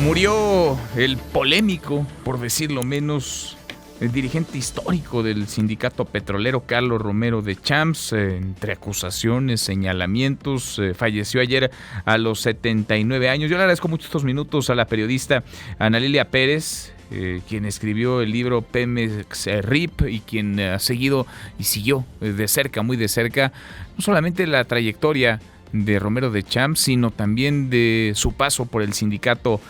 Murió el polémico, por decirlo menos, el dirigente histórico del sindicato petrolero, Carlos Romero de Champs, entre acusaciones, señalamientos. Falleció ayer a los 79 años. Yo le agradezco mucho estos minutos a la periodista Ana Lilia Pérez, quien escribió el libro Pemex RIP y quien ha seguido y siguió de cerca, muy de cerca, no solamente la trayectoria de Romero de Champs, sino también de su paso por el sindicato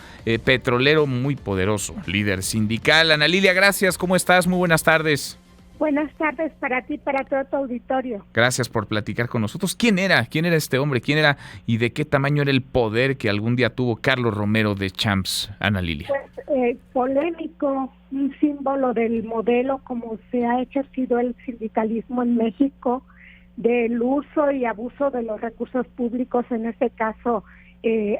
petrolero, muy poderoso líder sindical. Ana Lilia, gracias, ¿cómo estás? Muy buenas tardes. Buenas tardes para ti, para todo tu auditorio. Gracias por platicar con nosotros. ¿Quién era? ¿Quién era este hombre? ¿Quién era y de qué tamaño era el poder que algún día tuvo Carlos Romero de Champs, Ana Lilia? Pues polémico, un símbolo del modelo como se ha ejercido el sindicalismo en México, del uso y abuso de los recursos públicos, en este caso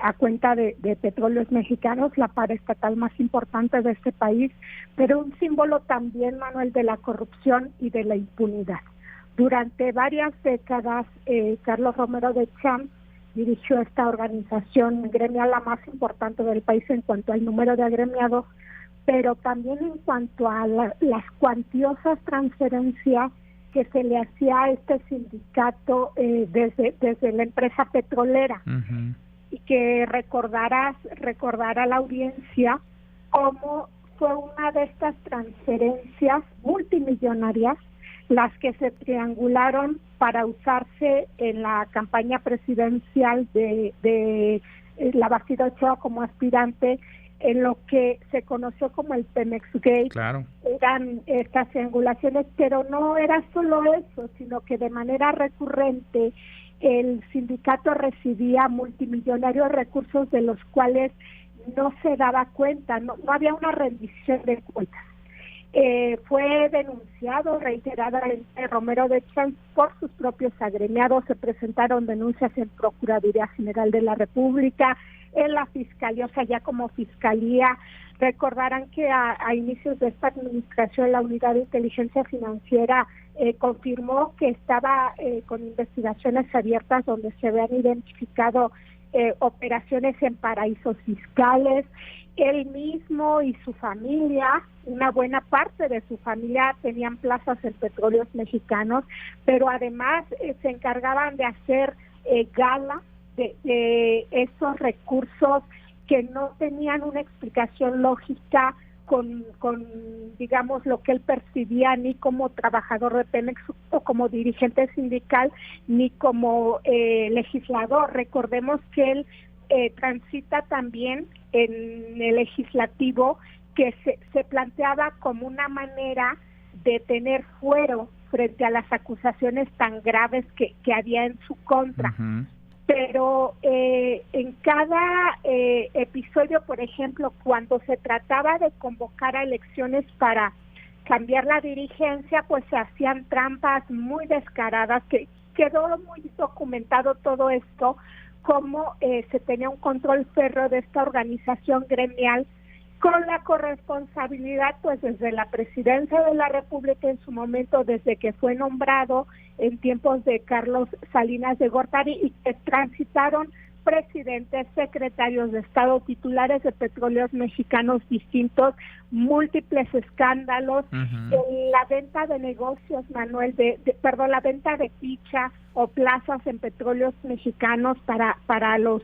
a cuenta de Petróleos Mexicanos, la paraestatal más importante de este país, pero un símbolo también, Manuel, de la corrupción y de la impunidad. Durante varias décadas, Carlos Romero de Champs dirigió esta organización gremial, la más importante del país en cuanto al número de agremiados, pero también en cuanto a las cuantiosas transferencias que se le hacía a este sindicato desde la empresa petrolera. Uh-huh. Y que recordará a la audiencia cómo fue una de estas transferencias multimillonarias las que se triangularon para usarse en la campaña presidencial de Labastido Ochoa como aspirante, en lo que se conoció como el Pemex Gate. Claro. Eran estas triangulaciones, pero no era solo eso, sino que de manera recurrente el sindicato recibía multimillonarios recursos de los cuales no se daba cuenta, no había una rendición de cuentas. Fue denunciado reiteradamente Romero de Champs por sus propios agremiados. Se presentaron denuncias en Procuraduría General de la República, en la Fiscalía, o sea, ya como Fiscalía. Recordarán que a inicios de esta administración la Unidad de Inteligencia Financiera confirmó que estaba con investigaciones abiertas donde se habían identificado operaciones en paraísos fiscales. Él mismo y su familia, una buena parte de su familia, tenían plazas en Petróleos Mexicanos, pero además se encargaban de hacer gala de esos recursos que no tenían una explicación lógica con digamos, lo que él percibía ni como trabajador de Pemex o como dirigente sindical, ni como legislador. Recordemos que él transita también en el legislativo, que se planteaba como una manera de tener fuero frente a las acusaciones tan graves que había en su contra. Uh-huh. Pero en cada episodio, por ejemplo, cuando se trataba de convocar a elecciones para cambiar la dirigencia, pues se hacían trampas muy descaradas, que quedó muy documentado todo esto, cómo se tenía un control férreo de esta organización gremial, con la corresponsabilidad pues desde la presidencia de la República en su momento, desde que fue nombrado en tiempos de Carlos Salinas de Gortari, y que transitaron presidentes, secretarios de Estado, titulares de Petróleos Mexicanos distintos, múltiples escándalos, uh-huh. La venta de negocios, Manuel, la venta de fichas o plazas en Petróleos Mexicanos para los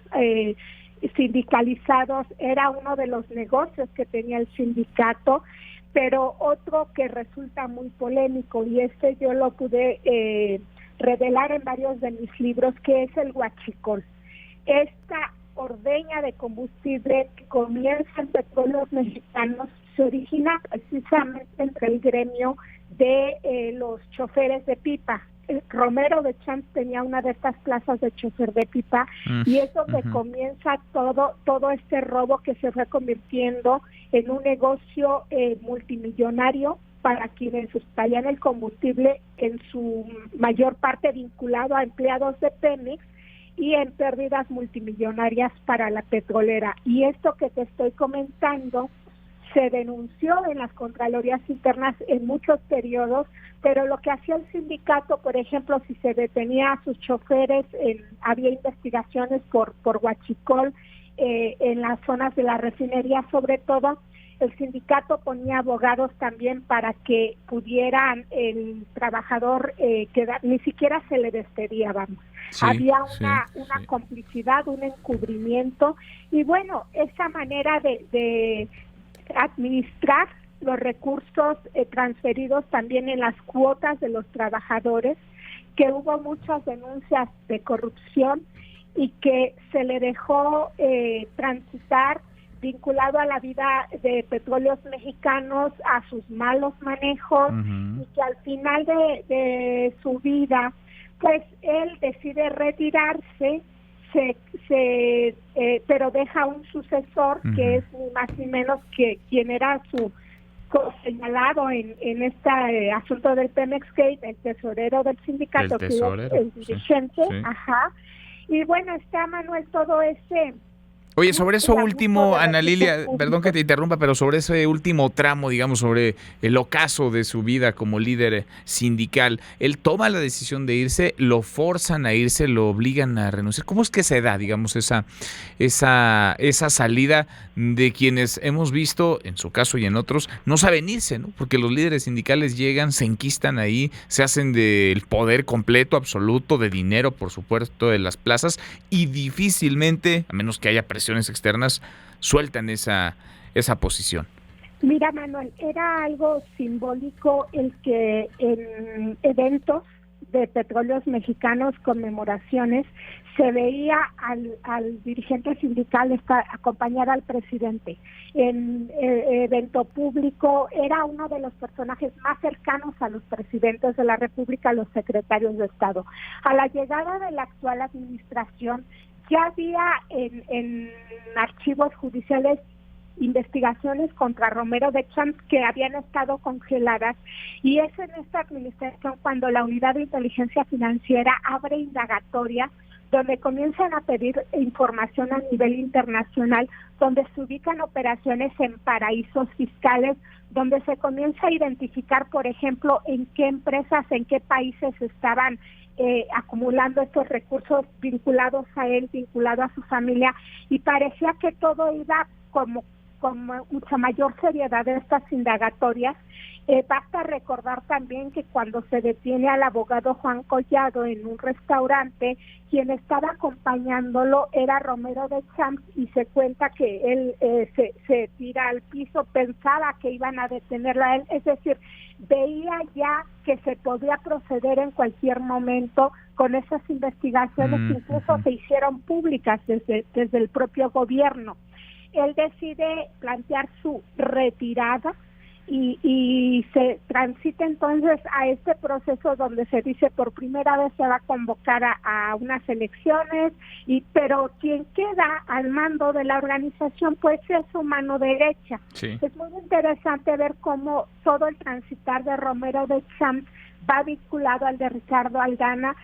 sindicalizados era uno de los negocios que tenía el sindicato. Pero otro que resulta muy polémico, y yo lo pude revelar en varios de mis libros, que es el huachicol. Esta ordeña de combustible que comienza en Petróleos Mexicanos se origina precisamente entre el gremio de los choferes de pipa. Romero de Champs tenía una de estas plazas de chofer de pipa, y es donde comienza todo este robo que se fue convirtiendo en un negocio multimillonario para quienes sustraían el combustible, en su mayor parte vinculado a empleados de Pemex, y en pérdidas multimillonarias para la petrolera. Y esto que te estoy comentando se denunció en las contralorías internas en muchos periodos, pero lo que hacía el sindicato, por ejemplo, si se detenía a sus choferes, había investigaciones por huachicol, en las zonas de la refinería sobre todo. El sindicato ponía abogados también para que pudieran el trabajador ni siquiera se le despedía, vamos. Sí, había una complicidad, un encubrimiento, y bueno, esa manera de administrar los recursos transferidos también en las cuotas de los trabajadores, que hubo muchas denuncias de corrupción y que se le dejó transitar vinculado a la vida de Petróleos Mexicanos, a sus malos manejos, y que al final de su vida, pues él decide retirarse, pero deja un sucesor que es ni más ni menos que quien era su señalado en este asunto del Pemex Gate, el tesorero del sindicato, que es el dirigente, sí. Y bueno, está, Manuel, todo ese... Oye, sobre eso último, Ana Lilia, perdón que te interrumpa, pero sobre ese último tramo, digamos, sobre el ocaso de su vida como líder sindical, él toma la decisión de irse, lo forzan a irse, lo obligan a renunciar. ¿Cómo es que se da, digamos, esa salida de quienes hemos visto, en su caso y en otros, no saben irse, ¿no? Porque los líderes sindicales llegan, se enquistan ahí, se hacen del poder completo, absoluto, de dinero, por supuesto, de las plazas, y difícilmente, a menos que haya presiones externas, sueltan esa posición. Mira, Manuel, era algo simbólico el que en eventos de Petróleos Mexicanos, conmemoraciones, se veía al dirigente sindical acompañar al presidente. En evento público era uno de los personajes más cercanos a los presidentes de la República, los secretarios de Estado. A la llegada de la actual administración, ya había en archivos judiciales investigaciones contra Romero de Champs que habían estado congeladas, y es en esta administración cuando la Unidad de Inteligencia Financiera abre indagatorias donde comienzan a pedir información a nivel internacional, donde se ubican operaciones en paraísos fiscales, donde se comienza a identificar, por ejemplo, en qué empresas, en qué países estaban acumulando estos recursos vinculados a él, vinculado a su familia, y parecía que todo iba con mucha mayor seriedad de estas indagatorias. Basta recordar también que cuando se detiene al abogado Juan Collado en un restaurante, quien estaba acompañándolo era Romero de Champs, y se cuenta que él se tira al piso, pensaba que iban a detenerlo a él, es decir, veía ya que se podía proceder en cualquier momento con esas investigaciones que incluso se hicieron públicas desde el propio gobierno. Él decide plantear su retirada y se transita entonces a este proceso donde se dice por primera vez se va a convocar a unas elecciones, pero quien queda al mando de la organización pues es su mano derecha. Sí. Es muy interesante ver cómo todo el transitar de Romero de Champs va vinculado al de Ricardo Aldana,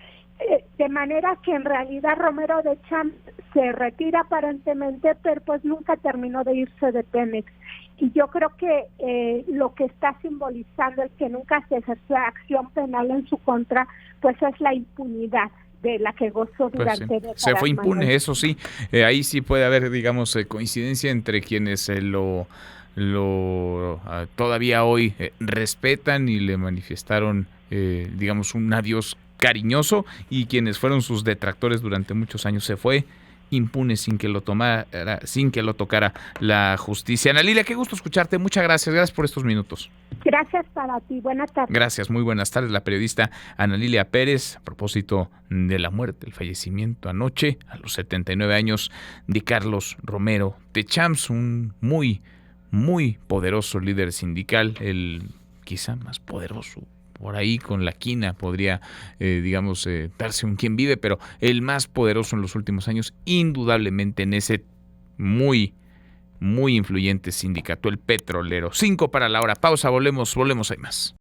de manera que en realidad Romero de Champs se retira aparentemente, pero pues nunca terminó de irse de Pemex. Y yo creo que lo que está simbolizando el que nunca se ejerció acción penal en su contra, pues es la impunidad de la que gozó durante décadas. Se fue impune, Manuel. Eso sí, ahí sí puede haber, digamos, coincidencia entre quienes lo todavía hoy respetan y le manifestaron, digamos, un adiós cariñoso, y quienes fueron sus detractores durante muchos años. Se fue impune sin que lo tocara la justicia. Ana Lilia, qué gusto escucharte, muchas gracias por estos minutos. Gracias para ti, buenas tardes. Gracias, muy buenas tardes. La periodista Ana Lilia Pérez, a propósito de la muerte, el fallecimiento anoche a los 79 años de Carlos Romero de Champs, un muy, muy poderoso líder sindical, el quizá más poderoso. Por ahí con la quina podría, darse un quién vive, pero el más poderoso en los últimos años, indudablemente en ese muy, muy influyente sindicato, el petrolero. 5 para la hora. Pausa, volvemos, hay más.